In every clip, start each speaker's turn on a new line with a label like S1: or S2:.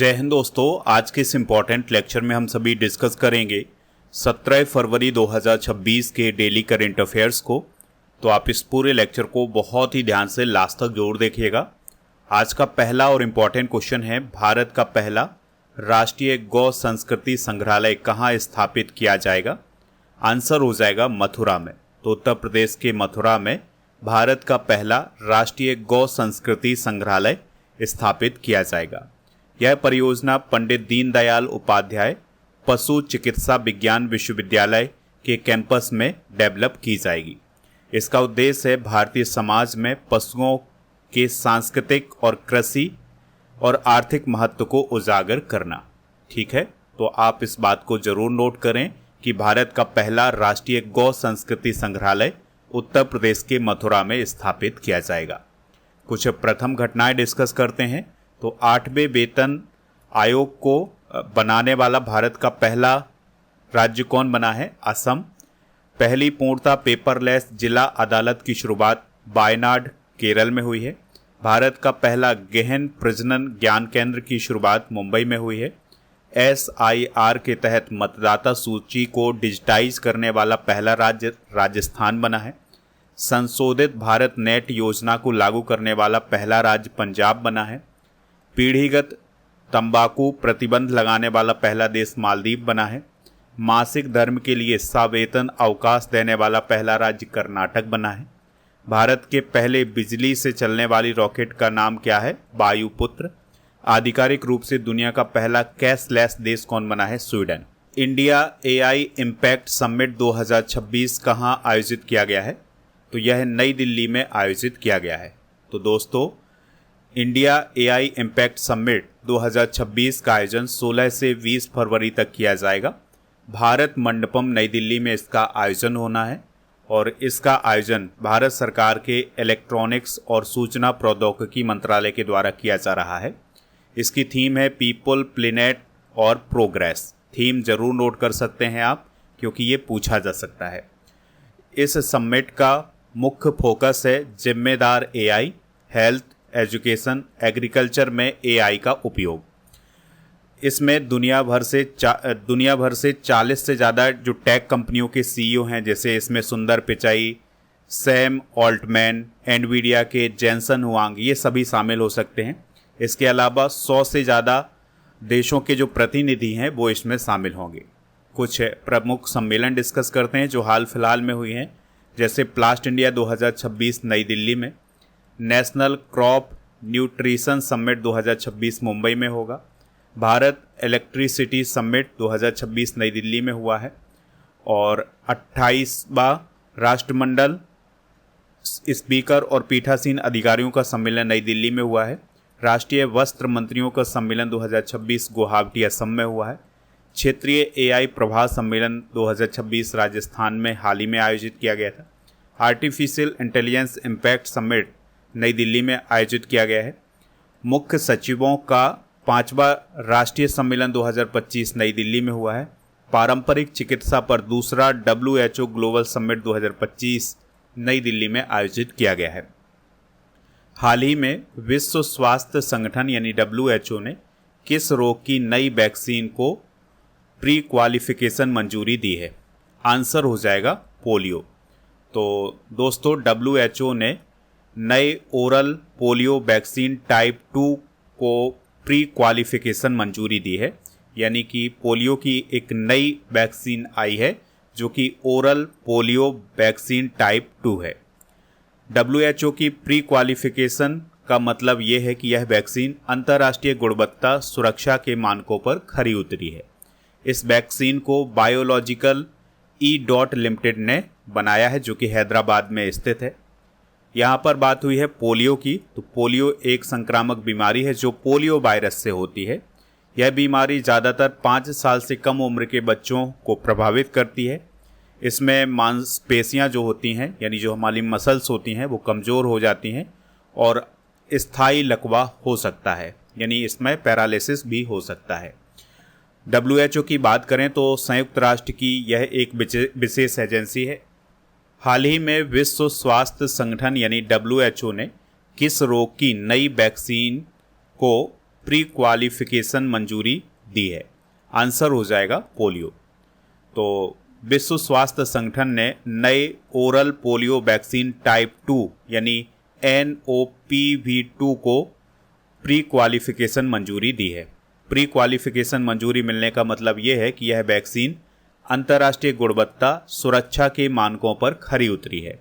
S1: जय हिंद दोस्तों। आज के इस इम्पॉर्टेंट लेक्चर में हम सभी डिस्कस करेंगे 17 फरवरी 2026 के डेली करंट अफेयर्स को। तो आप इस पूरे लेक्चर को बहुत ही ध्यान से लास्ट तक जरूर देखिएगा। आज का पहला और इम्पॉर्टेंट क्वेश्चन है, भारत का पहला राष्ट्रीय गौ संस्कृति संग्रहालय कहाँ स्थापित किया जाएगा? आंसर हो जाएगा मथुरा में। तो उत्तर प्रदेश के मथुरा में भारत का पहला राष्ट्रीय गौ संस्कृति संग्रहालय स्थापित किया जाएगा। यह परियोजना पंडित दीनदयाल उपाध्याय पशु चिकित्सा विज्ञान विश्वविद्यालय के कैंपस में डेवलप की जाएगी। इसका उद्देश्य है भारतीय समाज में पशुओं के सांस्कृतिक और कृषि और आर्थिक महत्व को उजागर करना। ठीक है, तो आप इस बात को जरूर नोट करें कि भारत का पहला राष्ट्रीय गौ संस्कृति संग्रहालय उत्तर प्रदेश के मथुरा में स्थापित किया जाएगा। कुछ प्रथम घटनाएं डिस्कस करते हैं। तो 8वें वेतन आयोग को बनाने वाला भारत का पहला राज्य कौन बना है? असम। पहली पूर्णतः पेपरलेस जिला अदालत की शुरुआत वायनाड केरल में हुई है। भारत का पहला गहन प्रजनन ज्ञान केंद्र की शुरुआत मुंबई में हुई है। SIR के तहत मतदाता सूची को डिजिटाइज करने वाला पहला राज्य राजस्थान बना है। संशोधित भारत नेट योजना को लागू करने वाला पहला राज्य पंजाब बना है। पीढ़ीगत तंबाकू प्रतिबंध लगाने वाला पहला देश मालदीव बना है। मासिक धर्म के लिए सवेतन अवकाश देने वाला पहला राज्य कर्नाटक बना है। भारत के पहले बिजली से चलने वाली रॉकेट का नाम क्या है? वायुपुत्र। आधिकारिक रूप से दुनिया का पहला कैशलेस देश कौन बना है? Sweden. India AI impact summit 2026 कहाँ आयोजित किया गया है? तो यह नई दिल्ली में आयोजित किया गया है। तो दोस्तों, इंडिया AI इम्पैक्ट समिट 2026 का आयोजन 16 से 20 फरवरी तक किया जाएगा। भारत मंडपम नई दिल्ली में इसका आयोजन होना है और इसका आयोजन भारत सरकार के इलेक्ट्रॉनिक्स और सूचना प्रौद्योगिकी मंत्रालय के द्वारा किया जा रहा है। इसकी थीम है पीपल, प्लेनेट और प्रोग्रेस। थीम जरूर नोट कर सकते हैं आप, क्योंकि ये पूछा जा सकता है। इस समिट का मुख्य फोकस है जिम्मेदार AI, हेल्थ, एजुकेशन, एग्रीकल्चर में AI का उपयोग। इसमें दुनिया भर से 40 से ज़्यादा जो टेक कंपनियों के CEO हैं, जैसे इसमें सुंदर पिचाई, सैम ऑल्टमैन, एनवीडिया के जेंसन हुआंग, ये सभी शामिल हो सकते हैं। इसके अलावा 100 से ज़्यादा देशों के जो प्रतिनिधि हैं वो इसमें शामिल होंगे। कुछ प्रमुख सम्मेलन डिस्कस करते हैं जो हाल फिलहाल में हुई हैं, जैसे प्लास्ट इंडिया 2026 नई दिल्ली में, national crop nutrition summit 2026 Mumbai में होगा, भारत इलेक्ट्रिसिटी समिट 2026 नई दिल्ली में हुआ है, और 28वां राष्ट्रमंडल स्पीकर और पीठासीन अधिकारियों का सम्मेलन नई दिल्ली में हुआ है। राष्ट्रीय वस्त्र मंत्रियों का सम्मेलन 2026 गुवाहाटी असम में हुआ है। क्षेत्रीय AI प्रभाव सम्मेलन 2026 राजस्थान में हाल ही में आयोजित किया गया था। आर्टिफिशियल इंटेलिजेंस इम्पैक्ट समिट नई दिल्ली में आयोजित किया गया है। मुख्य सचिवों का 5वां राष्ट्रीय सम्मेलन 2025 नई दिल्ली में हुआ है। पारंपरिक चिकित्सा पर दूसरा WHO ग्लोबल समिट 2025 नई दिल्ली में आयोजित किया गया है। हाल ही में विश्व स्वास्थ्य संगठन यानी WHO ने किस रोग की नई वैक्सीन को प्री क्वालिफिकेशन मंजूरी दी है? आंसर हो जाएगा पोलियो। तो दोस्तों, WHO ने नए ओरल पोलियो वैक्सीन टाइप 2 को प्री क्वालिफिकेशन मंजूरी दी है, यानी कि पोलियो की एक नई वैक्सीन आई है जो कि ओरल पोलियो वैक्सीन टाइप 2 है। WHO की प्री क्वालिफिकेशन का मतलब ये है कि यह वैक्सीन अंतर्राष्ट्रीय गुणवत्ता सुरक्षा के मानकों पर खरी उतरी है। इस वैक्सीन को बायोलॉजिकल लिमिटेड ने बनाया है, जो कि हैदराबाद में स्थित है। यहाँ पर बात हुई है पोलियो की। तो पोलियो एक संक्रामक बीमारी है जो पोलियो वायरस से होती है। यह बीमारी ज़्यादातर 5 साल से कम उम्र के बच्चों को प्रभावित करती है। इसमें मांसपेशियाँ जो होती हैं, यानी जो हमारी मसल्स होती हैं, वो कमज़ोर हो जाती हैं और स्थायी लकवा हो सकता है, यानी इसमें पैरालिसिस भी हो सकता है। WHO की बात करें तो संयुक्त राष्ट्र की यह एक विशेष एजेंसी है। हाल ही में विश्व स्वास्थ्य संगठन यानी WHO ने किस रोग की नई वैक्सीन को प्री क्वालिफिकेशन मंजूरी दी है? आंसर हो जाएगा पोलियो। तो विश्व स्वास्थ्य संगठन ने नए ओरल पोलियो वैक्सीन टाइप 2 यानी NOPV2 को प्री क्वालिफिकेशन मंजूरी दी है। प्री क्वालिफिकेशन मंजूरी मिलने का मतलब ये है कि यह वैक्सीन अंतर्राष्ट्रीय गुणवत्ता सुरक्षा के मानकों पर खरी उतरी है।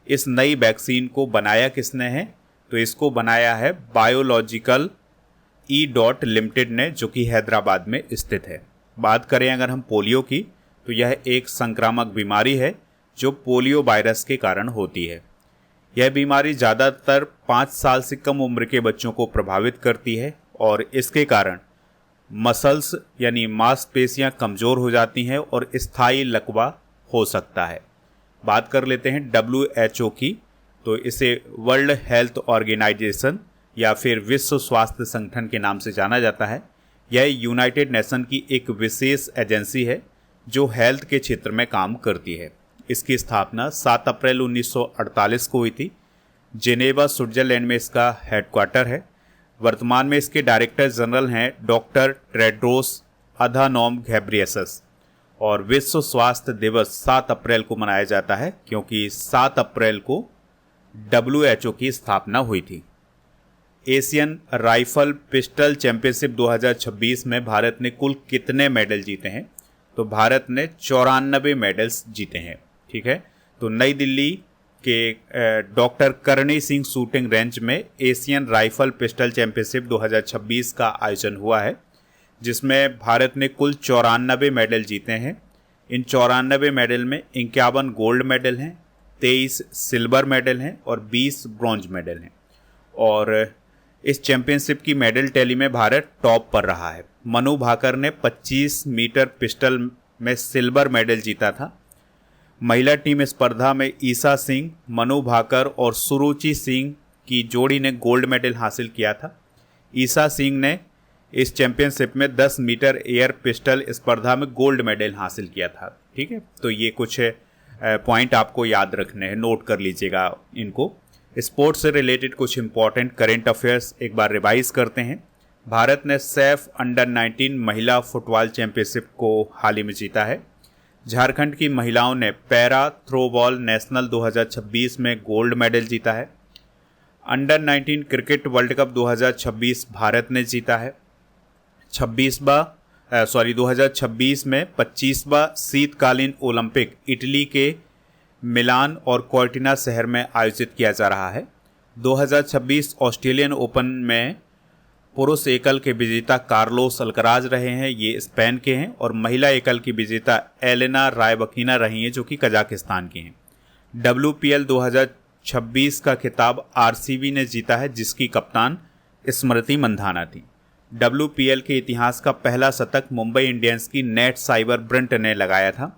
S1: इस नई वैक्सीन को बनाया किसने है? तो इसको बनाया है बायोलॉजिकल लिमिटेड ने, जो कि हैदराबाद में स्थित है। बात करें अगर हम पोलियो की, तो यह एक संक्रामक बीमारी है जो पोलियो वायरस के कारण होती है। यह बीमारी ज़्यादातर 5 साल से कम उम्र के बच्चों को प्रभावित करती है और इसके कारण मसल्स यानी मांसपेशियां कमज़ोर हो जाती हैं और स्थायी लकवा हो सकता है। बात कर लेते हैं WHO की, तो इसे वर्ल्ड हेल्थ ऑर्गेनाइजेशन या फिर विश्व स्वास्थ्य संगठन के नाम से जाना जाता है। यह यूनाइटेड नेशन की एक विशेष एजेंसी है जो हेल्थ के क्षेत्र में काम करती है। इसकी स्थापना 7 अप्रैल 1948 को हुई थी। जेनेवा स्विट्जरलैंड में इसका हेडक्वार्टर है। वर्तमान में इसके डायरेक्टर जनरल हैं डॉक्टर टेड्रोस अधानोम घेब्रेयेसस। और विश्व स्वास्थ्य दिवस 7 अप्रैल को मनाया जाता है क्योंकि 7 अप्रैल को WHO की स्थापना हुई थी। एशियन राइफल पिस्टल चैंपियनशिप 2026 में भारत ने कुल कितने मेडल जीते हैं? तो भारत ने 94 मेडल्स जीते हैं। ठीक है, तो नई दिल्ली के doctor Karni Singh shooting range में एशियन राइफल पिस्टल चैंपियनशिप 2026 का आयोजन हुआ है, जिसमें भारत ने कुल 94 मेडल जीते हैं। इन 94 मेडल में 51 गोल्ड मेडल हैं, 23 सिल्वर मेडल हैं और 20 ब्रॉन्ज मेडल हैं। और इस चैंपियनशिप की मेडल टैली में भारत टॉप पर रहा है। मनु भाकर ने 25 मीटर पिस्टल में सिल्वर मेडल जीता था। महिला टीम स्पर्धा में ईसा सिंह, मनु भाकर और सुरुचि सिंह की जोड़ी ने गोल्ड मेडल हासिल किया था। ईसा सिंह ने इस चैंपियनशिप में 10 मीटर एयर पिस्टल स्पर्धा में गोल्ड मेडल हासिल किया था। ठीक है, तो ये कुछ पॉइंट आपको याद रखने हैं, नोट कर लीजिएगा इनको। स्पोर्ट्स से रिलेटेड कुछ इंपॉर्टेंट करेंट अफेयर्स एक बार रिवाइज करते हैं। भारत ने सैफ अंडर 19 महिला फुटबॉल चैंपियनशिप को हाल ही में जीता है। झारखंड की महिलाओं ने पैरा थ्रोबॉल नेशनल 2026 में गोल्ड मेडल जीता है। Under 19 cricket world cup 2026 Bharat ने जीता है। 2026 में 25वां शीतकालीन ओलंपिक इटली के मिलान और कोर्टिना शहर में आयोजित किया जा रहा है। 2026 ऑस्ट्रेलियन ओपन में पुरुष एकल के विजेता कार्लोस अल्कराज रहे हैं, ये स्पेन के हैं। और महिला एकल की विजेता एलेना रायबकीना रही हैं, जो कि कजाकिस्तान की हैं। WPL 2026 का खिताब RCB ने जीता है, जिसकी कप्तान स्मृति मंधाना थी। WPL के इतिहास का पहला शतक मुंबई इंडियंस की नेट साइबर ब्रंट ने लगाया था।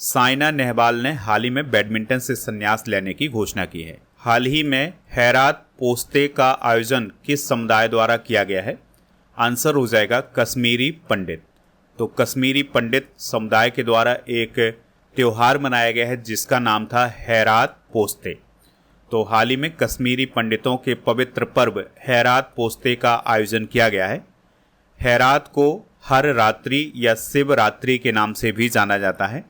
S1: साइना नेहवाल ने हाल ही में बैडमिंटन से संन्यास लेने की घोषणा की है। हाल ही में हैरात पोस्ते का आयोजन किस समुदाय द्वारा किया गया है? आंसर हो जाएगा कश्मीरी पंडित। तो कश्मीरी पंडित समुदाय के द्वारा एक त्यौहार मनाया गया है जिसका नाम था हैरात पोस्ते। तो हाल ही में कश्मीरी पंडितों के पवित्र पर्व हैरात पोस्ते का आयोजन किया गया है। हैरात को हर रात्रि या शिव रात्रि के नाम से भी जाना जाता है।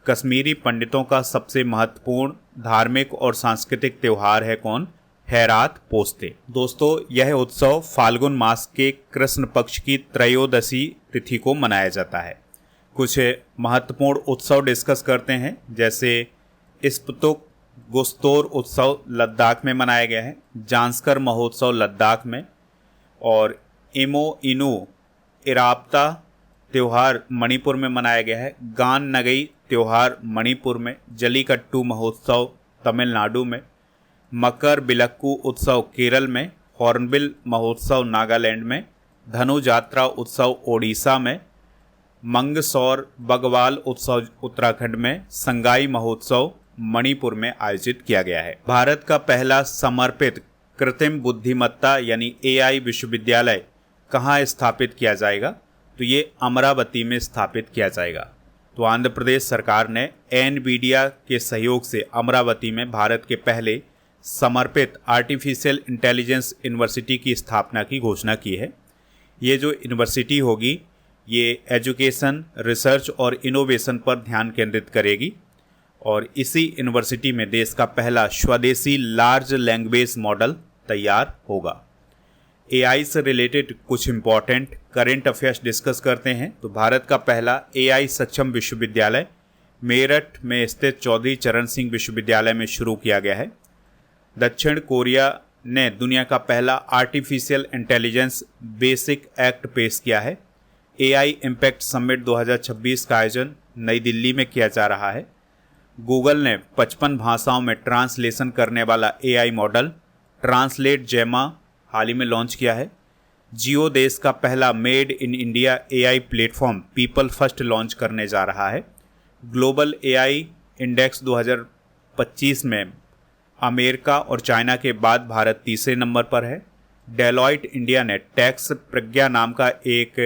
S1: कश्मीरी पंडितों का सबसे महत्वपूर्ण धार्मिक और सांस्कृतिक त्यौहार है कौन? हैरात पोस्ते। दोस्तों, यह उत्सव फाल्गुन मास के कृष्ण पक्ष की त्रयोदशी तिथि को मनाया जाता है। कुछ महत्वपूर्ण उत्सव डिस्कस करते हैं, जैसे इस्पतुक गुस्तोर उत्सव लद्दाख में मनाया गया है, जांस्कर महोत्सव लद्दाख में, और इमो इनू इरापता त्यौहार मणिपुर में मनाया गया है, गान नगई त्यौहार मणिपुर में, जलीकट्टू महोत्सव तमिलनाडु में, मकर बिलक्कू उत्सव केरल में, हॉर्नबिल महोत्सव नागालैंड में, धनु जात्रा उत्सव ओडिशा में, मंगसौर बगवाल उत्सव उत्तराखंड में, संगाई महोत्सव मणिपुर में आयोजित किया गया है। भारत का पहला समर्पित कृत्रिम बुद्धिमत्ता यानी AI विश्वविद्यालय कहाँ स्थापित किया जाएगा? तो ये अमरावती में स्थापित किया जाएगा। तो आंध्र प्रदेश सरकार ने NVIDIA के सहयोग से अमरावती में भारत के पहले समर्पित आर्टिफिशियल इंटेलिजेंस यूनिवर्सिटी की स्थापना की घोषणा की है। ये जो यूनिवर्सिटी होगी ये एजुकेशन, रिसर्च और इनोवेशन पर ध्यान केंद्रित करेगी और इसी यूनिवर्सिटी में देश का पहला स्वदेशी लार्ज लैंग्वेज मॉडल तैयार होगा। एआई से रिलेटेड कुछ इंपॉर्टेंट करेंट अफेयर्स डिस्कस करते हैं। तो भारत का पहला एआई सक्षम विश्वविद्यालय मेरठ में स्थित चौधरी चरण सिंह विश्वविद्यालय में शुरू किया गया है। दक्षिण कोरिया ने दुनिया का पहला आर्टिफिशियल इंटेलिजेंस बेसिक एक्ट पेश किया है। एआई इम्पैक्ट समिट 2026 का आयोजन नई दिल्ली में किया जा रहा है। गूगल ने 55 भाषाओं में ट्रांसलेशन करने वाला एआई मॉडल ट्रांसलेट जेमा हाल ही में लॉन्च किया है। जियो देश का पहला made in India AI platform people first launch करने जा रहा है। ग्लोबल एआई इंडेक्स 2025 में अमेरिका और चाइना के बाद भारत तीसरे नंबर पर है। डेलॉयट इंडिया ने टैक्स प्रज्ञा नाम का एक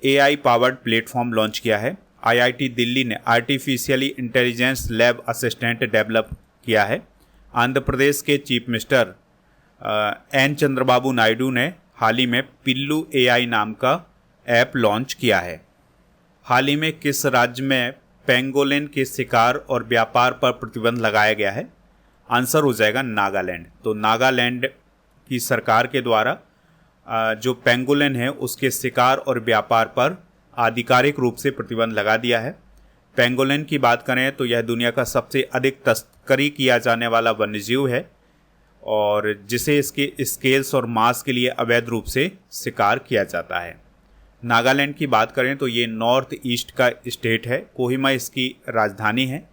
S1: एआई पावर्ड प्लेटफॉर्म लॉन्च किया है। आईआईटी दिल्ली ने artificially intelligence lab assistant develop किया है। आंध्र प्रदेश के chief minister N Chandrababu Naidu ने हाल ही में पिल्लू एआई नाम का ऐप लॉन्च किया है। हाल ही में किस राज्य में पेंगोलिन के शिकार और व्यापार पर प्रतिबंध लगाया गया है? आंसर हो जाएगा नागालैंड। तो नागालैंड की सरकार के द्वारा जो पेंगोलिन है उसके शिकार और व्यापार पर आधिकारिक रूप से प्रतिबंध लगा दिया है। पेंगोलिन की बात करें तो यह दुनिया का सबसे अधिक तस्करी किया जाने वाला वन्यजीव है और जिसे इसके स्केल्स और मांस के लिए अवैध रूप से शिकार किया जाता है। नागालैंड की बात करें तो ये नॉर्थ ईस्ट का स्टेट है। कोहिमा इसकी राजधानी है।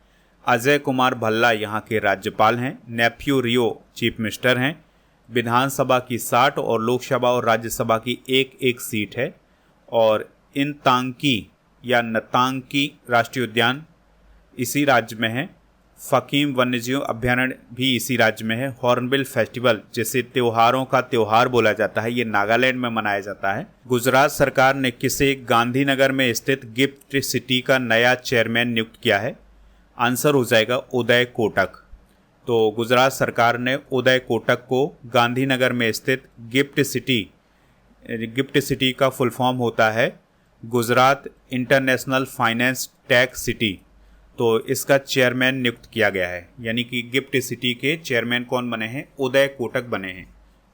S1: अजय कुमार भल्ला यहाँ के राज्यपाल हैं। नेफ्यू रियो चीफ मिनिस्टर हैं। विधानसभा की 60 और लोकसभा और राज्यसभा की एक एक सीट है और इनतांकी या नतांकी राष्ट्रीय उद्यान इसी राज्य में है। फकीम वन्यजीव अभ्यारण्य भी इसी राज्य में है। हॉर्नबिल फेस्टिवल जिसे त्योहारों का त्योहार बोला जाता है ये नागालैंड में मनाया जाता है। गुजरात सरकार ने किसे गांधीनगर में स्थित गिफ्ट सिटी का नया चेयरमैन नियुक्त किया है? आंसर हो जाएगा उदय कोटक। तो गुजरात सरकार ने उदय कोटक को गांधीनगर में स्थित गिफ्ट सिटी का फुल फॉर्म होता है Gujarat international finance tech city, तो इसका चेयरमैन नियुक्त किया गया है। यानी कि गिफ्ट सिटी के चेयरमैन कौन बने हैं? उदय कोटक बने हैं।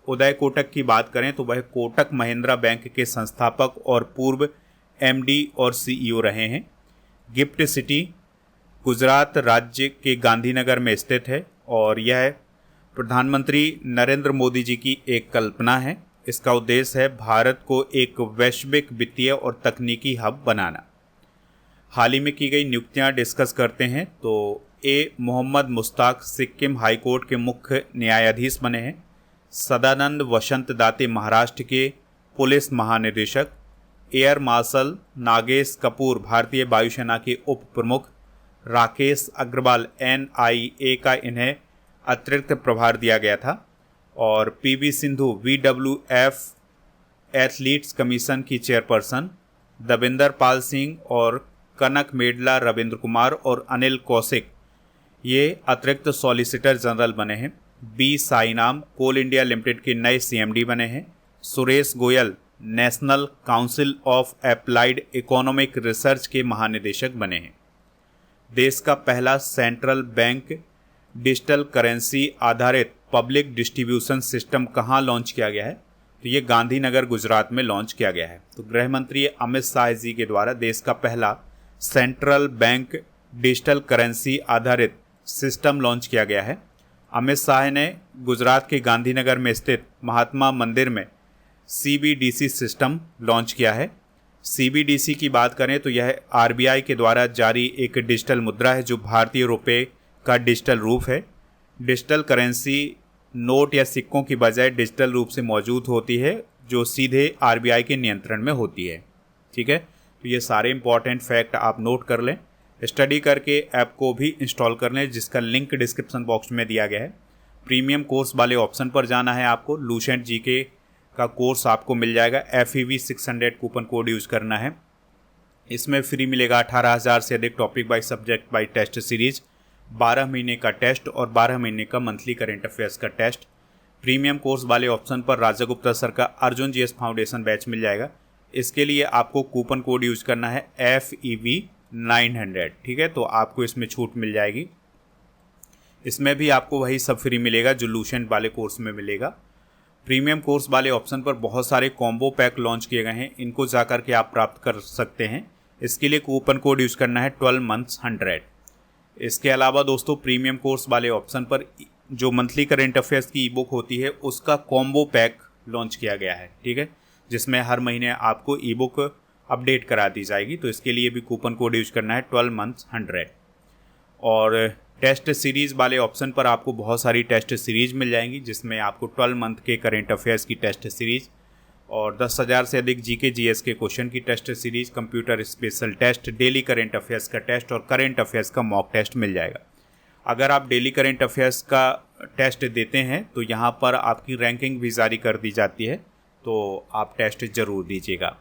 S1: उदय कोटक की बात करें तो वह कोटक महिंद्रा बैंक के संस्थापक और पूर्व एमडी और सीईओ रहे हैं। गिफ्ट सिटी गुजरात राज्य के गांधीनगर में स्थित है और यह प्रधानमंत्री नरेंद्र मोदी जी की एक कल्पना है। इसका उद्देश्य है भारत को एक वैश्विक वित्तीय और तकनीकी हब बनाना। हाल ही में की गई नियुक्तियां डिस्कस करते हैं। तो ए मोहम्मद मुश्ताक सिक्किम हाई कोर्ट के मुख्य न्यायाधीश बने हैं। सदानंद वसंत दाते महाराष्ट्र के पुलिस महानिदेशक। एयर मार्शल नागेश कपूर भारतीय वायुसेना के उप प्रमुख। राकेश अग्रवाल एनआईए का इन्हें अतिरिक्त प्रभार दिया गया था और PV Sindhu WWF athletes commission की चेयरपर्सन। दविंदर पाल सिंह और कनक मेडला रविंद्र कुमार और अनिल कौशिक ये अतिरिक्त सॉलिसिटर जनरल बने हैं। बी साईनाम कोल इंडिया लिमिटेड के नए CMD बने हैं। Suresh Goyal national council of applied economic research के महानिदेशक बने हैं। देश का पहला सेंट्रल बैंक डिजिटल करेंसी आधारित पब्लिक डिस्ट्रीब्यूशन सिस्टम कहाँ लॉन्च किया गया है? तो ये गांधीनगर गुजरात में लॉन्च किया गया है। तो गृह मंत्री अमित शाह जी के द्वारा देश का पहला सेंट्रल बैंक डिजिटल करेंसी आधारित सिस्टम लॉन्च किया गया है। अमित शाह ने गुजरात के गांधीनगर में स्थित महात्मा मंदिर में CBDC सिस्टम लॉन्च किया है। CBDC की बात करें तो यह RBI के द्वारा जारी एक डिजिटल मुद्रा है जो भारतीय रुपये का डिजिटल रूप है। डिजिटल करेंसी नोट या सिक्कों की बजाय डिजिटल रूप से मौजूद होती है जो सीधे RBI के नियंत्रण में होती है। ठीक है, तो ये सारे इंपॉर्टेंट फैक्ट आप नोट कर लें। स्टडी करके ऐप को भी इंस्टॉल कर लें जिसका लिंक डिस्क्रिप्शन बॉक्स में दिया गया है। प्रीमियम कोर्स वाले ऑप्शन पर जाना है आपको। लूसेंट GK का कोर्स आपको मिल जाएगा। FEV 600 कूपन कोड यूज करना है। इसमें फ्री मिलेगा 18,000 से अधिक topic by subject by test series, 12 महीने का टेस्ट और 12 महीने का मंथली करेंट अफेयर्स का टेस्ट। प्रीमियम कोर्स वाले ऑप्शन पर राजा गुप्ता सर का अर्जुन जीएस फाउंडेशन बैच मिल जाएगा। इसके लिए आपको कूपन कोड यूज करना है FEV900, ठीक है, तो आपको इसमें छूट मिल जाएगी। इसमें भी आपको वही सब फ्री मिलेगा जो लूसेंट वाले कोर्स में मिलेगा। प्रीमियम कोर्स वाले ऑप्शन पर बहुत सारे कॉम्बो पैक लॉन्च किए गए हैं, इनको जाकर के आप प्राप्त कर सकते हैं। इसके लिए कूपन कोड यूज करना है 12 months 100। इसके अलावा दोस्तों प्रीमियम कोर्स वाले ऑप्शन पर जो मंथली करेंट अफेयर्स की ई बुक होती है उसका कॉम्बो पैक लॉन्च किया गया है, ठीक है, जिसमें हर महीने आपको ई बुक अपडेट करा दी जाएगी। तो इसके लिए भी कूपन कोड यूज करना है 12 months 100। और टेस्ट सीरीज़ वाले ऑप्शन पर आपको बहुत सारी टेस्ट सीरीज मिल जाएंगी, जिसमें आपको 12 मंथ के करेंट अफेयर्स की टेस्ट सीरीज और 10,000 से अधिक जीके जीएस के क्वेश्चन की test series, computer special test, daily current affairs का टेस्ट और करेंट अफेयर्स का मॉक टेस्ट मिल जाएगा। अगर आप डेली करेंट अफेयर्स का टेस्ट देते हैं तो यहाँ पर आपकी रैंकिंग भी जारी कर दी जाती है, तो आप टेस्ट ज़रूर दीजिएगा।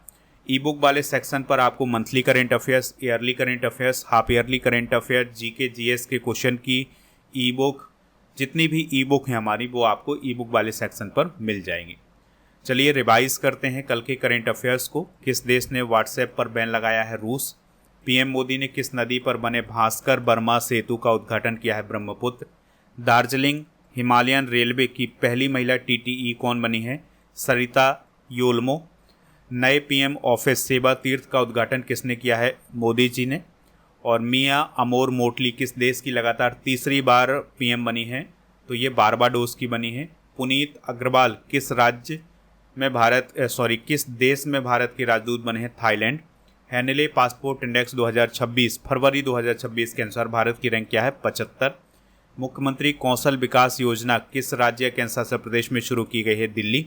S1: ई बुक वाले सेक्शन पर आपको monthly current affairs, yearly current affairs, half yearly current affair, GK GS के क्वेश्चन की ई बुक, जितनी भी ई बुक हैं हमारी वो आपको ई बुक वाले सेक्शन पर मिल जाएंगी। चलिए रिवाइज करते हैं कल के करेंट अफेयर्स को। किस देश ने व्हाट्सएप पर बैन लगाया है? रूस। पीएम मोदी ने किस नदी पर बने भास्कर बर्मा सेतु का उद्घाटन किया है? ब्रह्मपुत्र। दार्जिलिंग हिमालयन रेलवे की पहली महिला टीटीई कौन बनी है? सरिता योल्मो। नए पीएम ऑफिस सेवा तीर्थ का उद्घाटन किसने किया है? मोदी जी ने। और मियां अमोर मोटली किस देश की लगातार तीसरी बार पीएम बनी है? तो ये बारबाडोस की बनी है। पुनीत अग्रवाल किस देश में भारत के राजदूत बने हैं? थाईलैंड। हैनेले पासपोर्ट इंडेक्स 2026 फरवरी 2026 के अनुसार भारत की रैंक क्या है? 75। मुख्यमंत्री कौशल विकास योजना किस राज्य केंद्र शासित प्रदेश में शुरू की गई है? दिल्ली।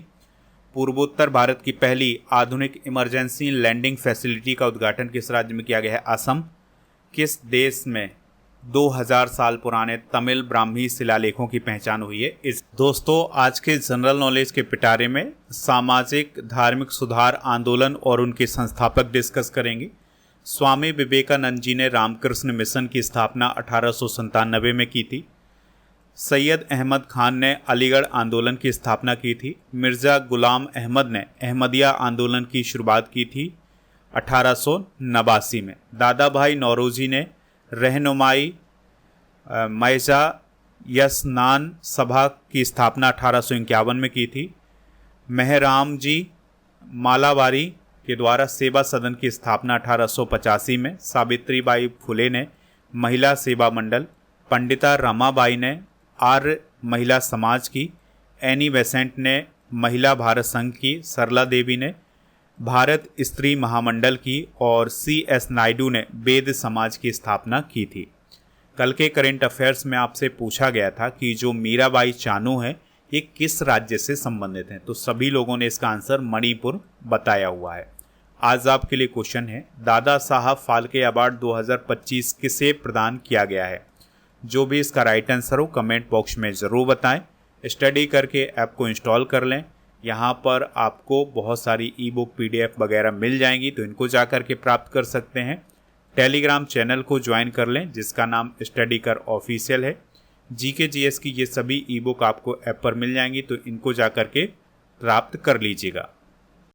S1: पूर्वोत्तर भारत की पहली आधुनिक इमरजेंसी लैंडिंग फैसिलिटी का उद्घाटन किस राज्य में किया गया है? असम। किस देश में 2000 साल पुराने तमिल ब्राह्मी शिलालेखों की पहचान हुई है? इस दोस्तों आज के जनरल नॉलेज के पिटारे में सामाजिक धार्मिक सुधार आंदोलन और उनके संस्थापक डिस्कस करेंगे। स्वामी विवेकानंद जी ने रामकृष्ण मिशन की स्थापना 1897 में की थी। सैयद अहमद खान ने अलीगढ़ आंदोलन की स्थापना की थी। मिर्ज़ा गुलाम अहमद ने अहमदिया आंदोलन की शुरुआत की थी 1889 में। दादा भाई नौरोजी ने रहनुमाई मैजा यसनान सभा की स्थापना 1851 में की थी। मेहराम जी मालावारी के द्वारा सेवा सदन की स्थापना 1885 में। सावित्री बाई फुले ने महिला सेवा मंडल। पंडिता रमाबाई ने आर्य महिला समाज की। एनी बेसेंट ने महिला भारत संघ की। सरला देवी ने भारत स्त्री महामंडल की। और CS नायडू ने वेद समाज की स्थापना की थी। कल के करेंट अफेयर्स में आपसे पूछा गया था कि जो मीराबाई चानू है ये किस राज्य से संबंधित हैं, तो सभी लोगों ने इसका आंसर मणिपुर बताया हुआ है। आज आपके लिए क्वेश्चन है, दादा साहब फाल्के अवार्ड 2025 किसे प्रदान किया गया है? जो भी इसका राइट आंसर हो कमेंट बॉक्स में ज़रूर बताएं। स्टडी करके ऐप को इंस्टॉल कर लें। यहाँ पर आपको बहुत सारी ई बुक PDF वगैरह मिल जाएंगी, तो इनको जा कर के प्राप्त कर सकते हैं। टेलीग्राम चैनल को ज्वाइन कर लें जिसका नाम स्टडी कर ऑफिशियल है। जीके जीएस की ये सभी ई बुक आपको ऐप पर मिल जाएंगी, तो इनको जा कर के प्राप्त कर लीजिएगा।